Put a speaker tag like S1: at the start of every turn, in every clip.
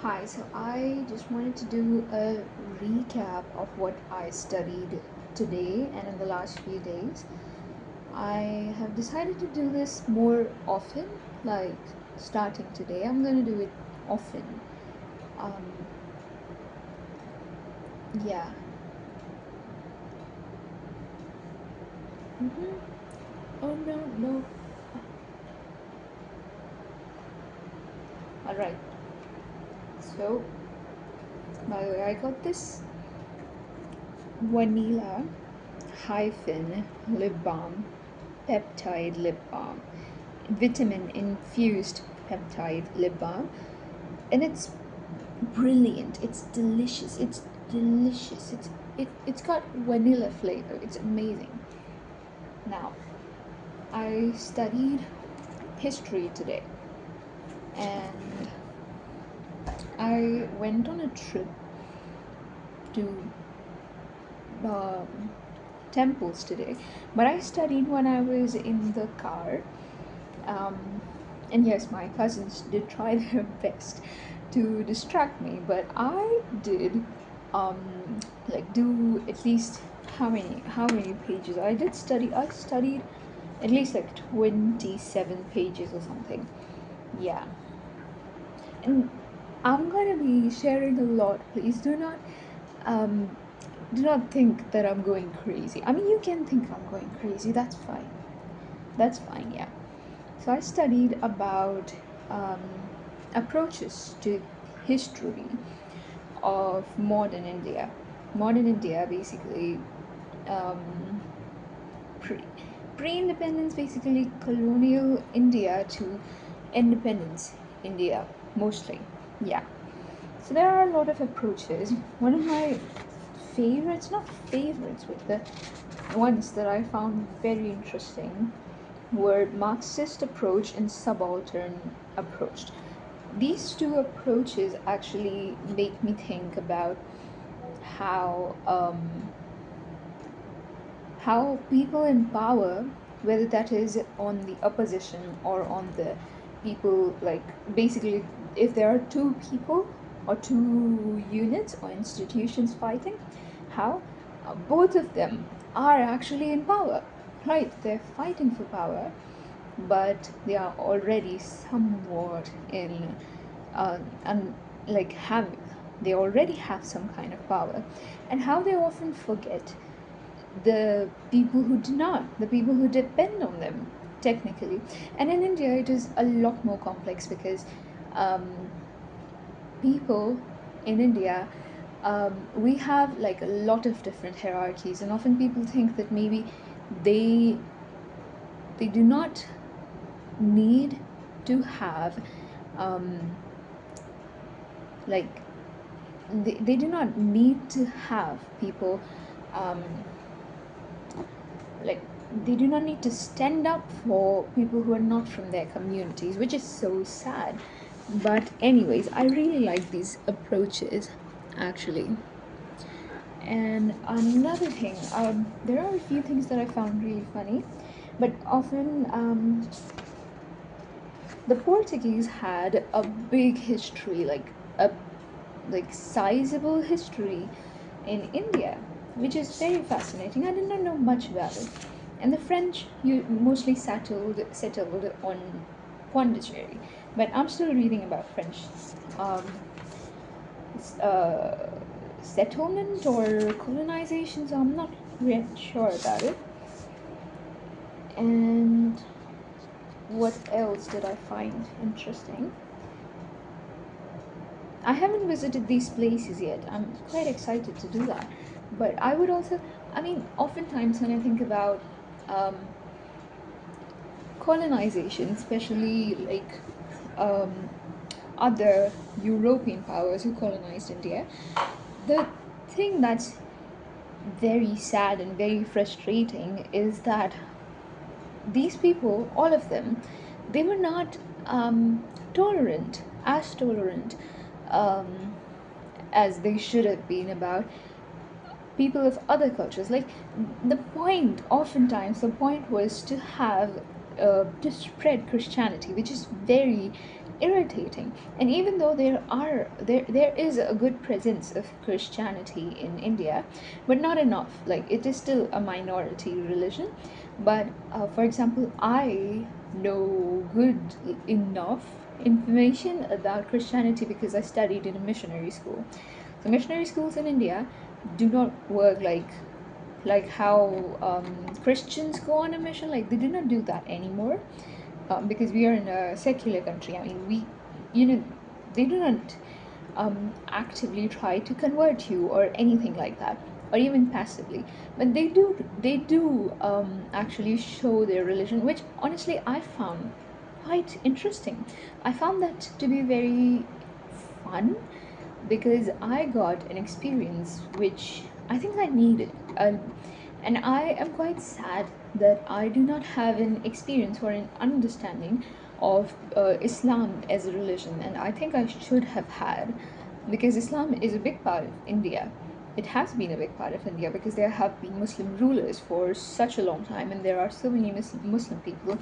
S1: Hi, so I just wanted to do a recap of what I studied today and in the last few days. I have decided to do this more often, like starting today. I'm gonna do it often. Um, yeah. Oh no, no. Alright, so by the way, I got this vanilla hyphen lip balm, peptide lip balm, vitamin infused peptide lip balm, and it's brilliant. It's delicious. It's delicious. It's got vanilla flavor. It's amazing. Now, I studied history today, and I went on a trip to um, temples today. But I studied when I was in the car. Um, and yes, my cousins did try their best to distract me, but I did like do at least how many pages I studied at least like 27 pages or something. Yeah. And I'm gonna be sharing a lot. Please um do not think that I'm going crazy. I mean, you can think I'm going crazy. That's fine. Yeah. So I studied about um, approaches to history of modern India. Modern India, basically, um, pre pre-independence, basically colonial India to independence India, mostly. Yeah. So there are a lot of approaches. One of my favorites, not favorites, but the ones that I found very interesting were Marxist approach and subaltern approach. These two approaches actually make me think about how how people in power, whether that is on the opposition or on the people, like basically if there are two people or two units or institutions fighting, how both of them are actually in power, right? They're fighting for power, but they are already somewhat in and like have they already have some kind of power, and how they often forget the people who do not, the people who depend on them technically. And in India it is a lot more complex because um, people in India, we have like a lot of different hierarchies, and often people think that maybe they they do not need to have um, like they do not need to have people um, like they do not need to stand up for people who are not from their communities, which is so sad. But anyways, I really like these approaches actually. And another thing, there are a few things that I found really funny, but often the Portuguese had a big history, like a like sizable history in India, which is very fascinating. I did not know much about it. And the French you mostly settled on Pondicherry, but I'm still reading about French um, uh, settlement or colonization, so I'm not really sure about it. And what else did I find interesting? I haven't visited these places yet. I'm quite excited to do that. But I would also, I mean, oftentimes when I think about um, colonization, especially like um, other European powers who colonized India, the thing that's very sad and very frustrating is that these people, all of them, they were not tolerant um, as they should have been about people of other cultures. Like oftentimes, the point was to have to spread Christianity, which is very irritating. And even though there is a good presence of Christianity in India, but not enough. Like, it is still a minority religion. But for example, I know good enough information about Christianity because I studied in a missionary school. So missionary schools in India do not work like how Christians go on a mission. Like, they do not do that anymore, because we are in a secular country. I mean, you know, they do not actively try to convert you or anything like that, or even passively. But they do actually show their religion, which honestly I found quite interesting. I found that to be very fun because I got an experience which I think I needed. And I am quite sad that I do not have an experience or an understanding of Islam as a religion, and I think I should have had, because Islam is a big part of India. It has been a big part of India because there have been Muslim rulers for such a long time, and there are so many Muslim people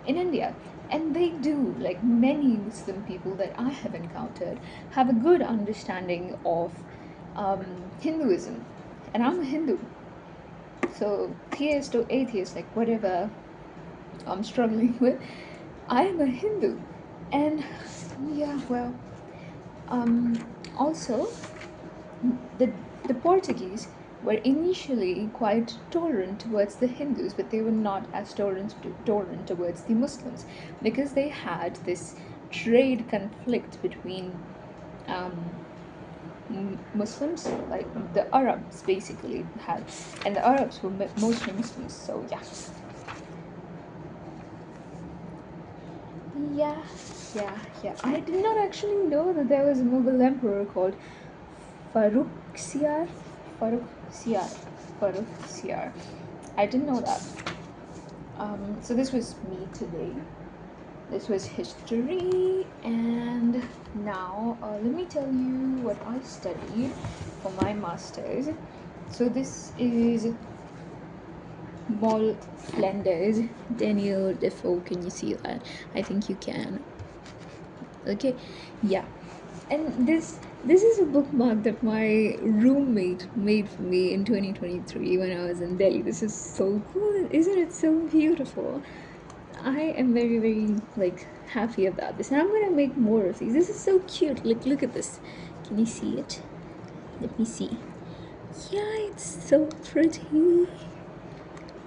S1: in India. And they do, like many Muslim people that I have encountered, have a good understanding of Hinduism. And I'm a Hindu, so theist or atheist, like whatever I'm struggling with, I am a Hindu. And yeah, well, also the the Portuguese were initially quite tolerant towards the Hindus, but they were not as tolerant towards the Muslims, because they had this trade conflict between um, Muslims, like the Arabs basically had, and the Arabs were mostly Muslims. So yeah, yeah, yeah. I did not actually know that there was a Mughal emperor called Farooq Siar. Farooq Siar. Farooq Siar. I didn't know that. So this was me today. This was history, and now let me tell you what I studied for my masters. So this is Moll Flanders, Daniel Defoe. Can you see that? I think you can. Okay, yeah. And this is a bookmark that my roommate made for me in 2023 when I was in Delhi. This is so cool. Isn't it so beautiful? I am very, very like happy about this, and I'm gonna make more of these. This is so cute. Like, look at this. Can you see it? Let me see. Yeah, it's so pretty.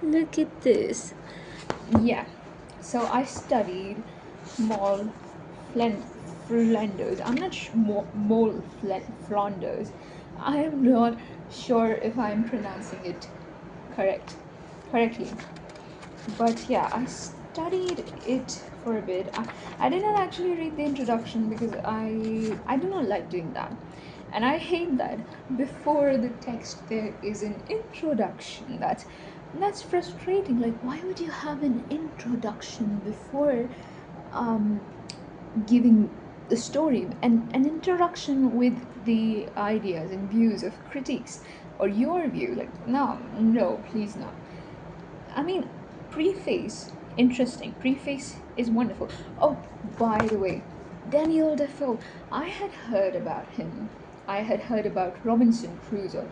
S1: Look at this. Yeah. So I studied Mall Flanders. I'm not Mall Flanders. I am not sure if I'm pronouncing it correctly. But yeah, I studied it for a bit. I did not actually read the introduction because I do not like doing that, and I hate that before the text there is an introduction. That's frustrating. Like, why would you have an introduction before um, giving the story, and an introduction with the ideas and views of critiques or your view? Like, no, please, no. I mean, preface, interesting. Preface is wonderful. Oh, by the way, Daniel Defoe. I had heard about him. I had heard about Robinson Crusoe,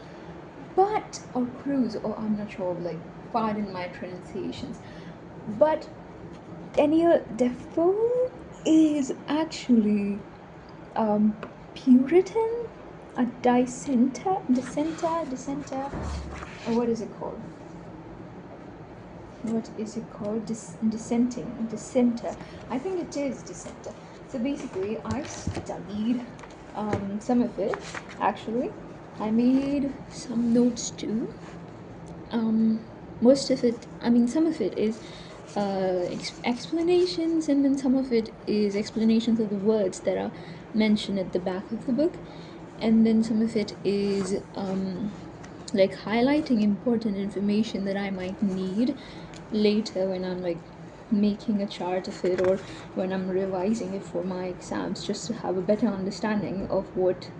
S1: or Cruise, or I'm not sure. Like, pardon my pronunciations, but Daniel Defoe is actually um, Puritan, a dissenter. Or what is it called? What is it called? Dissenter. I think it is dissenter. So basically, I studied some of it. Actually, I made some notes too. Most of it, I mean, some of it is explanations, and then some of it is explanations of the words that are mentioned at the back of the book, and then some of it is like highlighting important information that I might need later when I'm like making a chart of it, or when I'm revising it for my exams, just to have a better understanding of what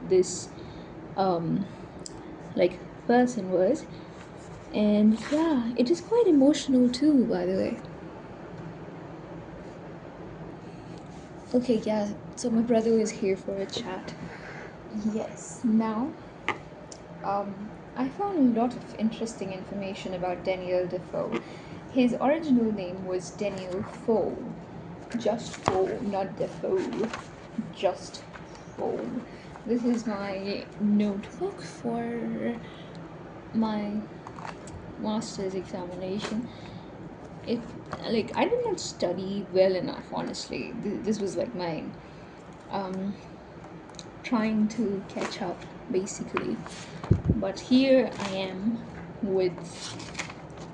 S1: this like person was. And yeah, it is quite emotional too, by the way. Okay, yeah, so my brother is here for a chat. Yes, now, I found a lot of interesting information about Daniel Defoe. His original name was Daniel Foe. Just Foe, not Defoe. Just Foe. This is my notebook for my master's examination. It, like, I did not study well enough, honestly. This was like my um trying to catch up, basically. But here I am with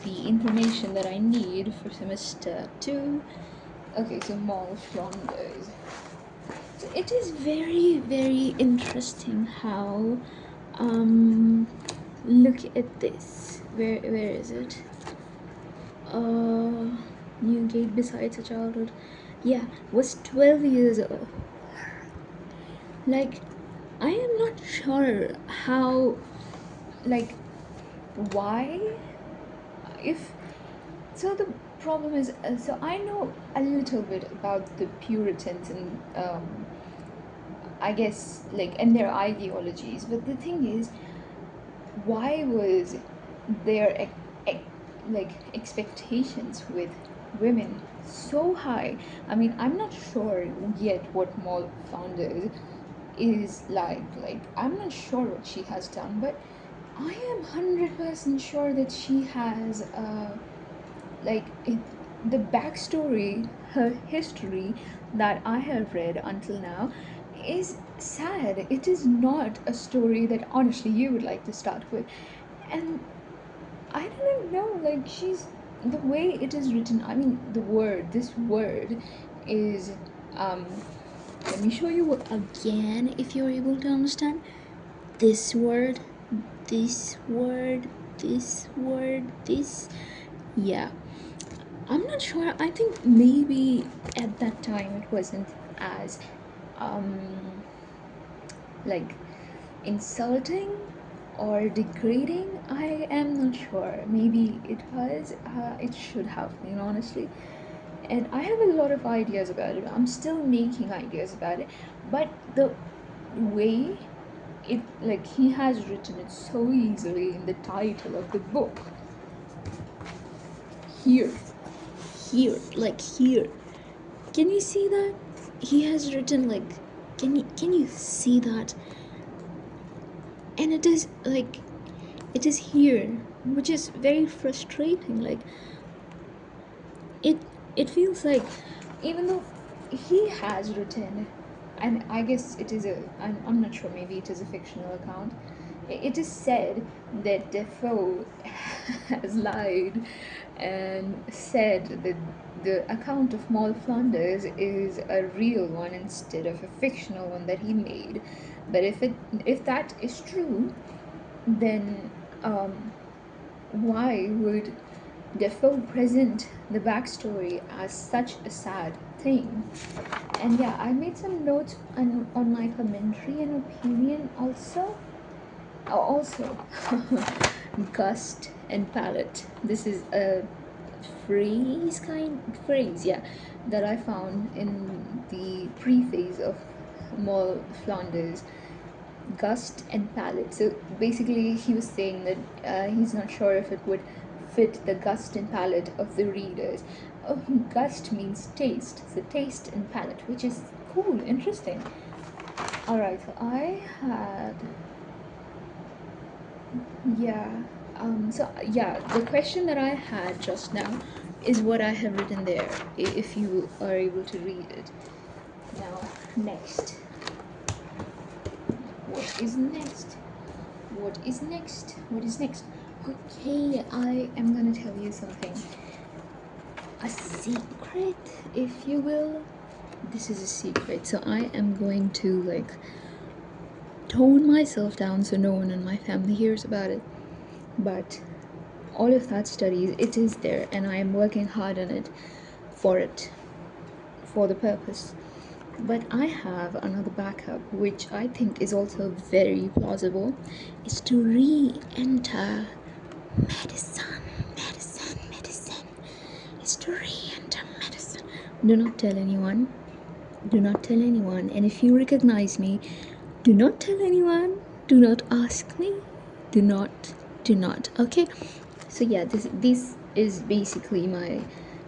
S1: the information that I need for semester 2. Okay, so Mall Flanders. So it is very, very interesting how, um, look at this. Where is it? Uh, Newgate besides a childhood. Yeah, was 12 years old. Like, I am not sure how, like, why, if so the problem is, so I know a little bit about the Puritans and, I guess, like, and their ideologies, but the thing is, why was their like expectations with women so high? I mean, I'm not sure yet what Maud Founders is like I'm not sure what she has done, but I am 100% sure that she has, like it, the backstory, her history that I have read until now is sad. It is not a story that honestly you would like to start with. And I don't know, like, she's, the way it is written, I mean, this word is, um let me show you again if you're able to understand. This word, this word, this word, this, yeah, I'm not sure. I think maybe at that time it wasn't as, um like, insulting or degrading. I am not sure. Maybe it was. It should have been, honestly. And I have a lot of ideas about it. I'm still making ideas about it, but the way it, like, he has written it so easily in the title of the book, here, like here. Can you see that? He has written, like, can you see that? And it is like, it is here, which is very frustrating. Like, it it feels like, even though he has written, and I guess it is a, I'm not sure, maybe it is a fictional account. It is said that Defoe has lied and said that the account of Moll Flanders is a real one instead of a fictional one that he made. But if that is true, then, um, why would Defoe present the backstory as such a sad thing? And yeah, I made some notes on my commentary and opinion also. Oh, also, gust and palette. This is a phrase, yeah, that I found in the preface of Moll Flanders. Gust and palette. So basically, he was saying that, he's not sure if it would fit the gust and palate of the readers. Oh, gust means taste, so taste and palate, which is cool, interesting. Alright, so I had, yeah, so yeah, the question that I had just now is what I have written there, if you are able to read it. Now, next. What is next? What is next? What is next? Okay, I am gonna tell you something. A secret, if you will. This is a secret, so I am going to, like, tone myself down so no one in my family hears about it. But all of that studies, it is there, and I am working hard on it, for the purpose. But I have another backup, which I think is also very plausible, is to re-enter medicine. Medicine is to re-enter medicine. Do not tell anyone. Do not tell anyone. And if you recognize me, do not tell anyone. Do not ask me. Do not. Do not. Okay. So yeah, this is basically my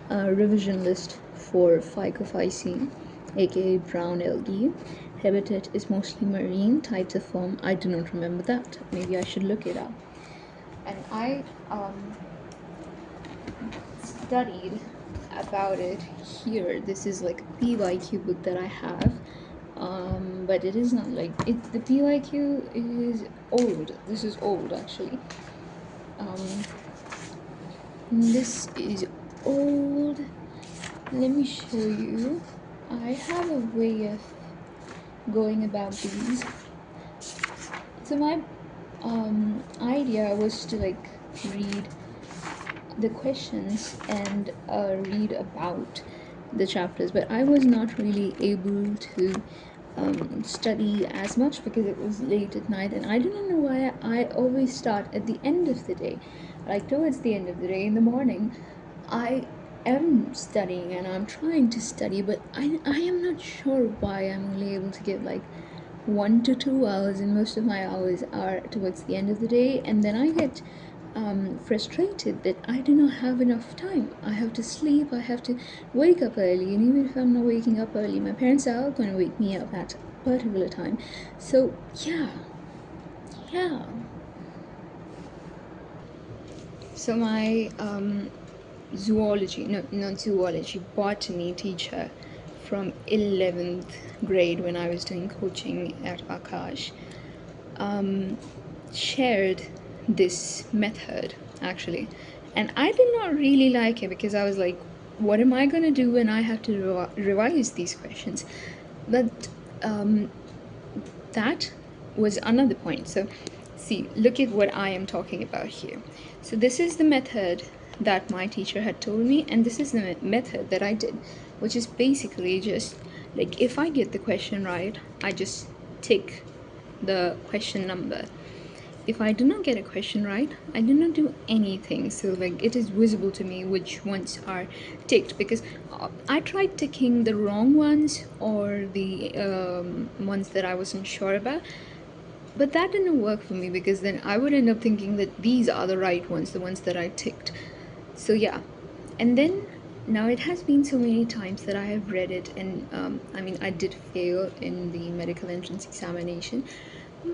S1: revision list for phycophycine, aka brown algae. Habitat is mostly marine. Types of form, I do not remember that. Maybe I should look it up. And I studied about it here. This is like a PYQ book that I have. But it is not like it. The PYQ is old. This is old actually. Um, this is old. Let me show you. I have a way of going about these. So my idea was to like read the questions and read about the chapters, but I was not really able to study as much because it was late at night, and I do not know why I always start at the end of the day, like towards the end of the day. In the morning I am studying and I'm trying to study, but I am not sure why I'm only able to get like 1 to 2 hours, and most of my hours are towards the end of the day, and then I get frustrated that I do not have enough time. I have to sleep, I have to wake up early, and even if I'm not waking up early, my parents are going to wake me up at a particular time. So yeah. So my zoology, no, not zoology, botany teacher from 11th grade, when I was doing coaching at Akash, shared this method actually, and I did not really like it because I was like, what am I going to do when I have to revise these questions? But that was another point. So see, look at what I am talking about here. So this is the method that my teacher had told me, and this is the method that I did, which is basically just like, if I get the question right, I just tick the question number. If I do not get a question right, I do not do anything. So like, it is visible to me which ones are ticked, because I tried ticking the wrong ones or the ones that I wasn't sure about, but that didn't work for me, because then I would end up thinking that these are the right ones, the ones that I ticked. So yeah. And then now it has been so many times that I have read it, and I mean, I did fail in the medical entrance examination,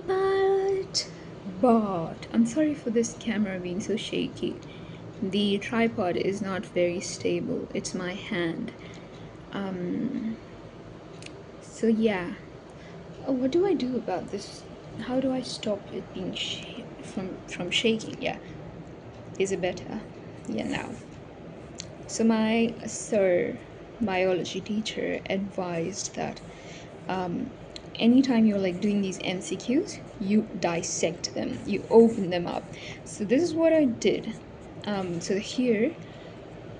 S1: but I'm sorry for this camera being so shaky. The tripod is not very stable. It's my hand. So yeah. Oh, what do I do about this? How do I stop it being from shaking? Yeah. Is it better? Yeah, now. So my sir, biology teacher, advised that anytime you're like doing these MCQs, you dissect them, you open them up. So this is what I did. So here,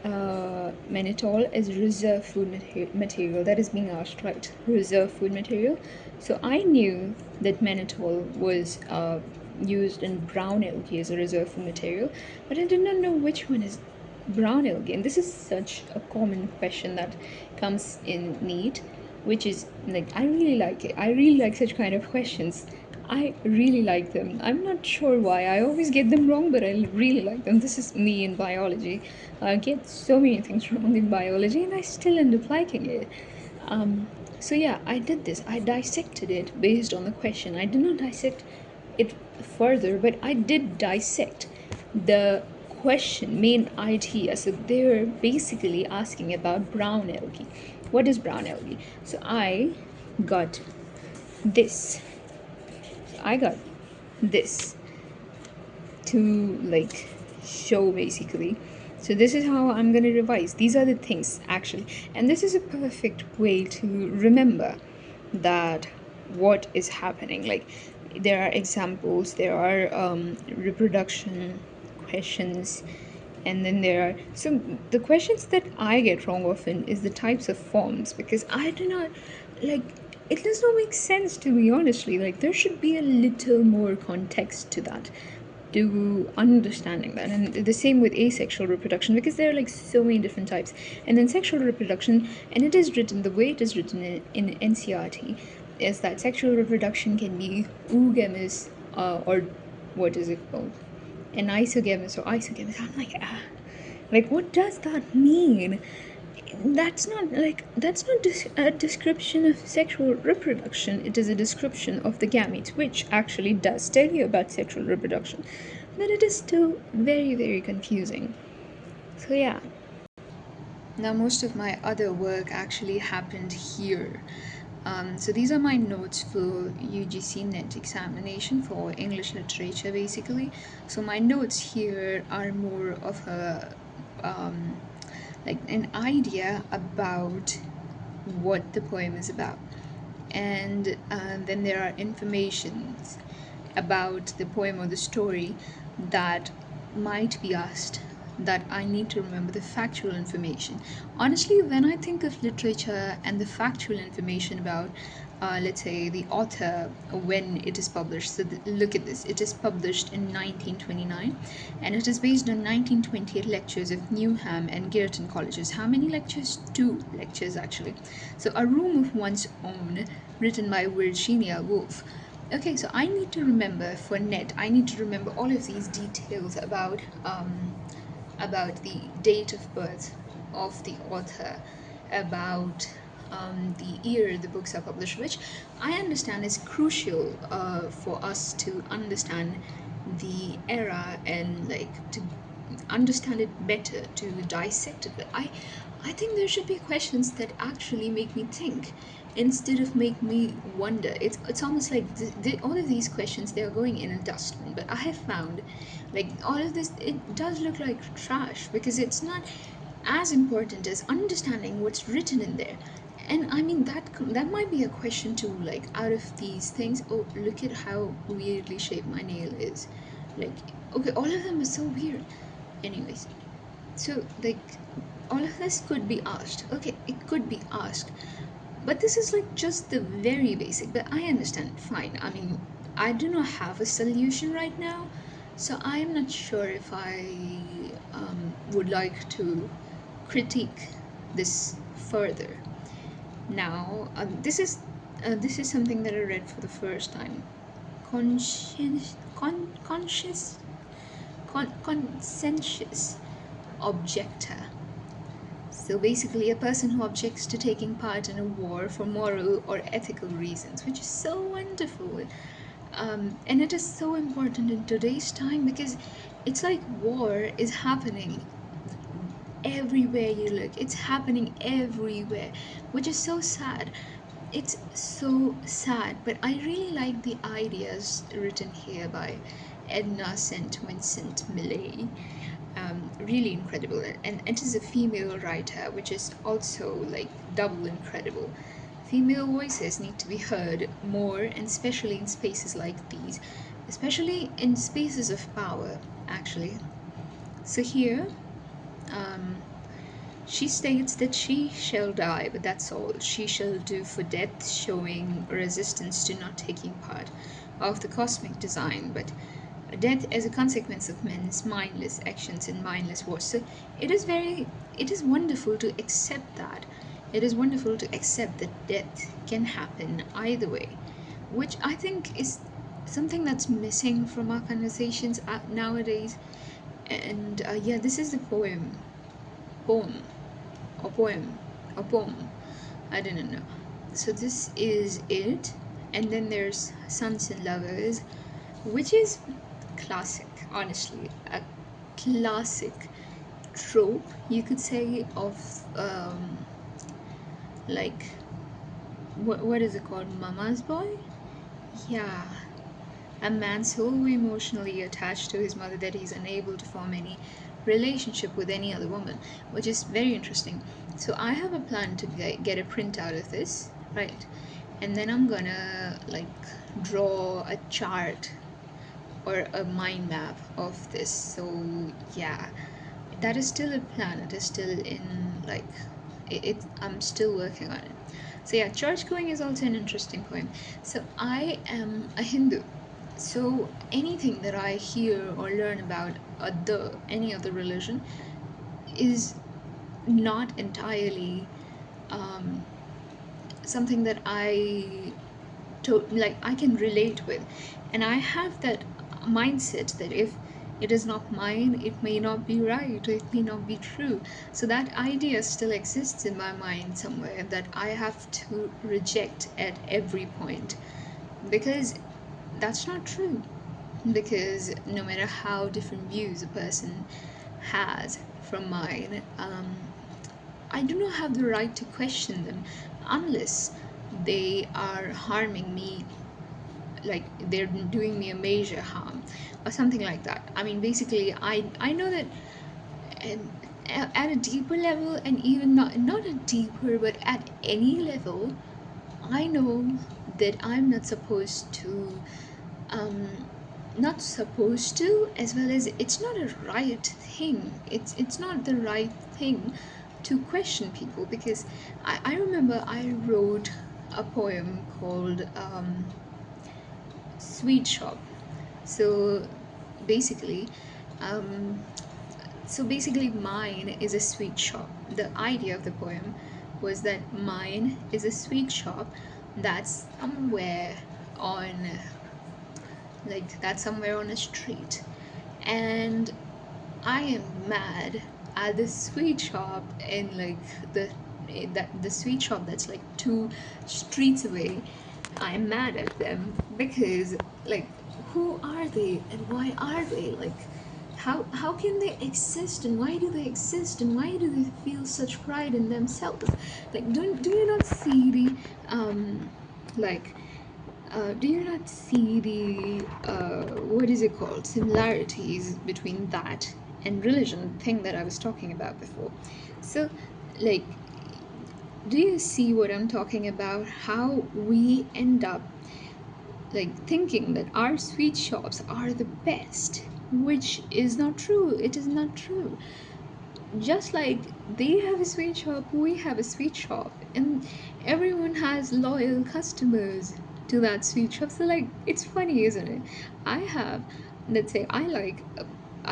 S1: mannitol is reserve food material that is being asked, right? Reserve food material. So I knew that mannitol was used in brown algae as a reserve food material, but I did not know which one is brown algae. And this is such a common question that comes in NEET, which is like, I really like it. I really like such kind of questions. I really like them. I'm not sure why. I always get them wrong, but I really like them. This is me in biology. I get so many things wrong in biology, and I still end up liking it. So yeah, I did this. I dissected it based on the question. I did not dissect it further, but I did dissect the question, main idea. So they're basically asking about brown algae. What is brown algae? So I got this. I got this to like show basically. So this is how I'm going to revise. These are the things actually, and this is a perfect way to remember that what is happening. Like, there are examples, there are reproduction questions, and then there are, so the questions that I get wrong often is the types of forms, because I do not like, it does not make sense to me honestly. Like, there should be a little more context to that. to understanding that. And the same with asexual reproduction, because there are like so many different types. And then sexual reproduction, and it is written the way it is written in NCRT, is that sexual reproduction can be oogamous, or what is it called? An isogamous or isogamous. I'm like, like, what does that mean? That's not a description of sexual reproduction. It is a description of the gametes, which actually does tell you about sexual reproduction, but it is still very, very confusing. So yeah. Now, most of my other work actually happened here. So these are my notes for UGC NET examination for English literature, basically. So my notes here are more of a like an idea about what the poem is about, and then there are informations about the poem or the story that might be asked, that I need to remember the factual information. Honestly, when I think of literature and the factual information about, let's say, the author when it is published, so look at this, it is published in 1929 and it is based on 1928 lectures of Newham and Girton colleges. How many lectures? Two lectures, actually. So, A Room of One's Own, written by Virginia Woolf. Okay, so I need to remember for net. I need to remember all of these details about the date of birth of the author, about the year the books are published, which I understand is crucial for us to understand the era and like to understand it better, to dissect it. But I think there should be questions that actually make me think instead of make me wonder. It's almost like all of these questions, they are going in a dustbin. But I have found, like, all of this, it does look like trash because it's not as important as understanding what's written in there. And I mean that might be a question too. Like, out of these things, oh, look at how weirdly shaped my nail is. Like, okay, all of them are so weird. Anyways, so like all of this could be asked. Okay, it could be asked, but this is like just the very basic. But I understand. Fine. I mean, I do not have a solution right now, so I'm not sure if I would like to critique this further. Now, this is something that I read for the first time. Conscientious conscientious objector. So basically, a person who objects to taking part in a war for moral or ethical reasons, which is so wonderful. And it is so important in today's time because it's like war is happening everywhere you look. It's happening everywhere, which is so sad. It's so sad, but I really like the ideas written here by Edna St. Vincent Millay. Really incredible, and it is a female writer, which is also like double incredible. Female voices need to be heard more, and especially in spaces like these, especially in spaces of power, actually. So here, um, she states that she shall die, but that's all she shall do for death, showing resistance to not taking part of the cosmic design, but death as a consequence of men's mindless actions and mindless wars. So it is wonderful to accept that. It is wonderful to accept that death can happen either way, which I think is something that's missing from our conversations nowadays. And yeah, this is the poem, or poem, or poem. I didn't know. So this is it, and then there's Sons and Lovers, which is classic, honestly, a classic trope, you could say, of like what is it called, mama's boy. Yeah, a man so emotionally attached to his mother that he's unable to form any relationship with any other woman, which is very interesting. So I have a plan to get a print out of this, right? And then I'm gonna like draw a chart or a mind map of this. So yeah, that is still a plan. It is still in like I'm still working on it. So yeah, church going is also an interesting poem. So I am a Hindu, So anything that I hear or learn about any other religion is not entirely um, something that I can relate with, and I have that mindset that if it is not mine, it may not be right, or it may not be true. So that idea still exists in my mind somewhere that I have to reject at every point, because that's not true. Because no matter how different views a person has from mine, I do not have the right to question them unless they are harming me, like they're doing me a major harm or something like that. I mean, basically, I know that um, at a deeper level, and even not a deeper, but at any level, I know that I'm not supposed to, um, not supposed to, as well as it's not a right thing. It's not the right thing to question people, because I remember I wrote a poem called Sweet Shop. So basically, um, mine is a sweet shop. The idea of the poem was that mine is a sweet shop that's somewhere on, a street, and I am mad at the sweet shop in the the sweet shop that's like 2 streets away. I'm mad at them because, like, who are they and why are they, like, how can they exist, and why do they exist, and why do they feel such pride in themselves? Like, do you not see the like do you not see the what is it called, similarities between that and religion, thing that I was talking about before? So, like, do you see what I'm talking about? How we end up like thinking that our sweet shops are the best, which is not true. It is not true. Just like they have a sweet shop, we have a sweet shop, and everyone has loyal customers to that sweet shop. So, like, it's funny, isn't it? I have, let's say, I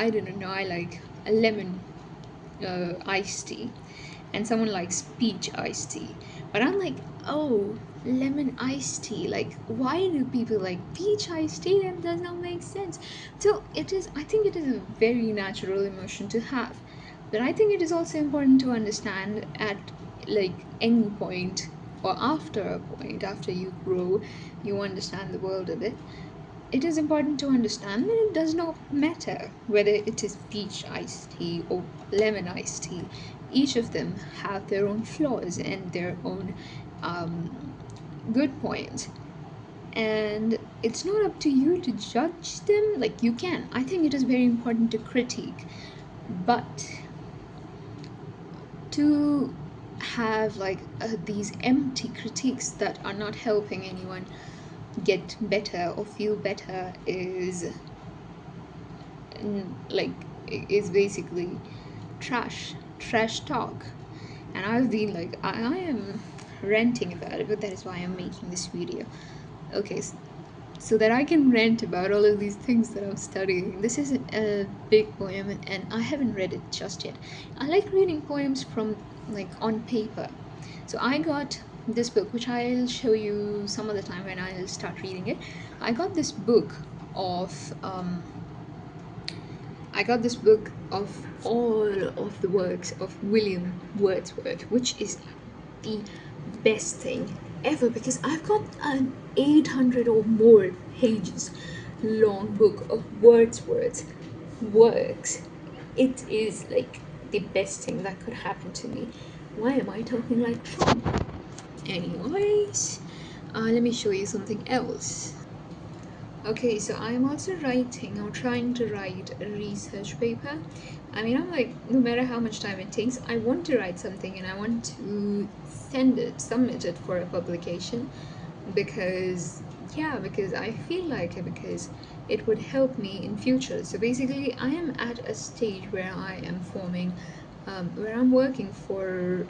S1: don't know, I like a lemon iced tea, and someone likes peach iced tea. But I'm like, oh, lemon iced tea. Like, why do people like peach iced tea? That does not make sense. So I think it is a very natural emotion to have. But I think it is also important to understand at like any point, or after a point, after you grow, you understand the world a bit. It is important to understand that it does not matter whether it is peach iced tea or lemon iced tea. Each of them have their own flaws and their own good points. And it's not up to you to judge them. Like, you can. I think it is very important to critique. But to have these empty critiques that are not helping anyone get better or feel better like is basically trash talk. And I've been like, I am ranting about it, but that is why I'm making this video. Okay, so that I can rant about all of these things that I'm studying. This is a big poem, and I haven't read it just yet. I like reading poems from, like, on paper. So I got this book, which I'll show you some other time when I'll start reading it. I got this book of I got this book of all of the works of William Wordsworth, which is the best thing ever, because I've got an 800 or more pages long book of Wordsworth's works. It is like the best thing that could happen to me. Why am I talking like Trump? Anyways, let me show you something else. Okay, so I'm also writing or trying to write a research paper. I mean, I'm like, no matter how much time it takes, I want to write something and I want to submit it for a publication, because, yeah, because I feel like it, because it would help me in future. So basically, I am at a stage where I am where I'm working for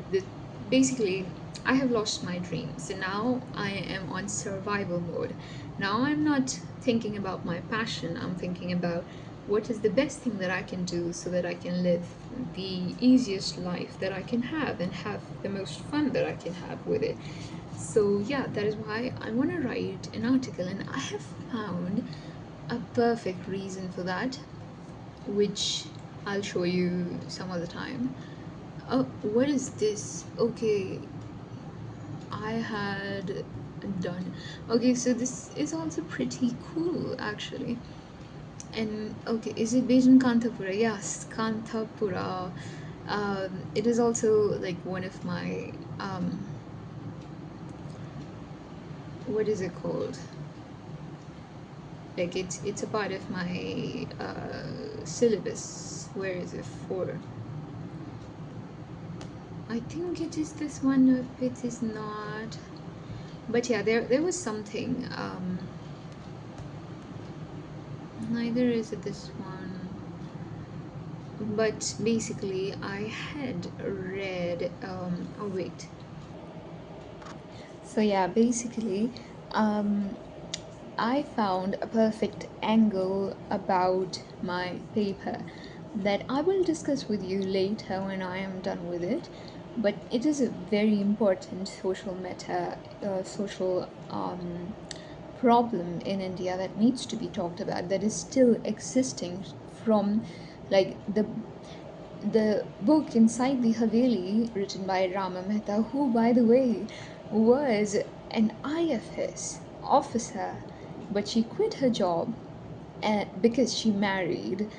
S1: basically, I have lost my dream. So now I am on survival mode. Now I'm not thinking about my passion. I'm thinking about what is the best thing that I can do so that I can live the easiest life that I can have and have the most fun that I can have with it. So yeah, that is why I want to write an article, and I have found a perfect reason for that, which I'll show you some other time. Oh, what is this? Okay, I had done. Okay, so this is also pretty cool actually. And okay, is it based in Kantapura? Yes, Kantapura. It is also like one of my what is it called? Like it's a part of my syllabus. Where is it for? I think it is this one. No, it is not. But yeah, there was something. Neither is it this one. But basically, I had read. Oh wait. So yeah, basically, um, I found a perfect angle about my paper that I will discuss with you later when I am done with it. But it is a very important social problem in India that needs to be talked about, that is still existing from like the book Inside the Haveli, written by Rama Mehta, who, by the way, was an IFS officer, but she quit her job because she married,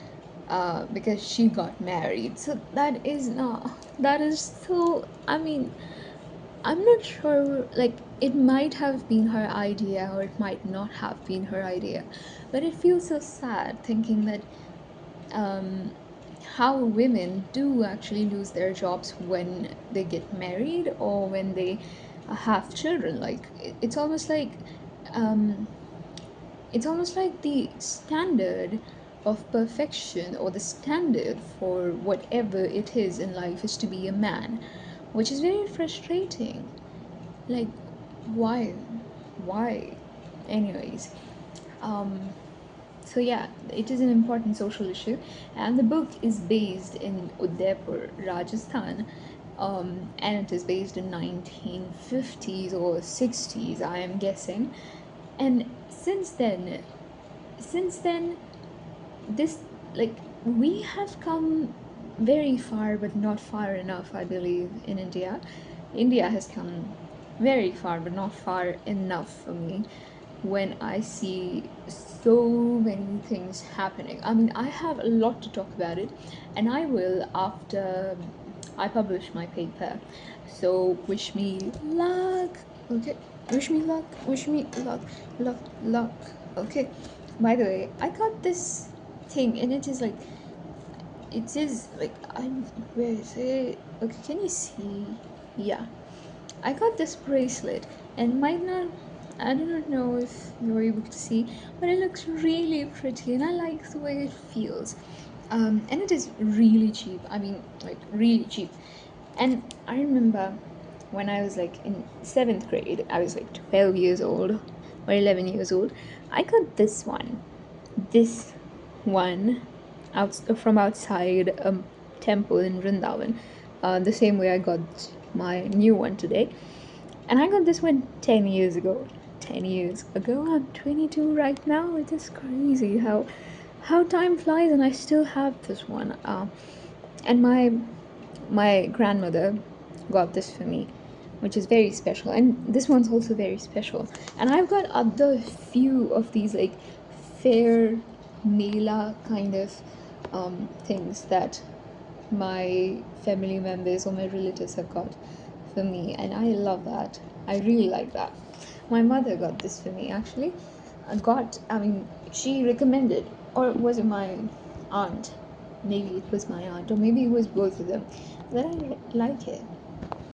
S1: because she got married. So that is not, that is so, I mean, I'm not sure, like, it might have been her idea or it might not have been her idea, but it feels so sad thinking that um, how women do actually lose their jobs when they get married or when they have children. Like it's almost like um, the standard of perfection or the standard for whatever it is in life is to be a man, which is very frustrating. Like, why? Why? Anyways, um, so yeah, it is an important social issue, and the book is based in Udaipur, Rajasthan, and it is based in 1950s or 60s, I am guessing. And since then, this like we have come very far, but not far enough. I believe in India, India has come very far, but not far enough for me when I see so many things happening. I mean, I have a lot to talk about it, and I will after I publish my paper. So, wish me luck. Okay, wish me luck, wish me luck, luck, luck. Okay, by the way, I got this thing, and it is like, it is like, I'm, where is it? Okay, can you see? Yeah, I got this bracelet, and might not, I do not know if you're able to see, but it looks really pretty and I like the way it feels. And it is really cheap. I mean, like, really cheap. And I remember when I was like in seventh grade, I was like 12 years old or 11 years old. I got this one from outside a temple in Vrindavan, the same way I got my new one today. And I got this one 10 years ago. 10 years ago, I'm 22 right now. It is crazy how time flies, and I still have this one. And my grandmother got this for me, which is very special. And this one's also very special. And I've got other few of these like fair mela kind of things that my family members or my relatives have got for me, and I love that. I really like that. My mother got this for me actually. I mean, she recommended, or was it my aunt? Maybe it was my aunt, or maybe it was both of them, that I like it.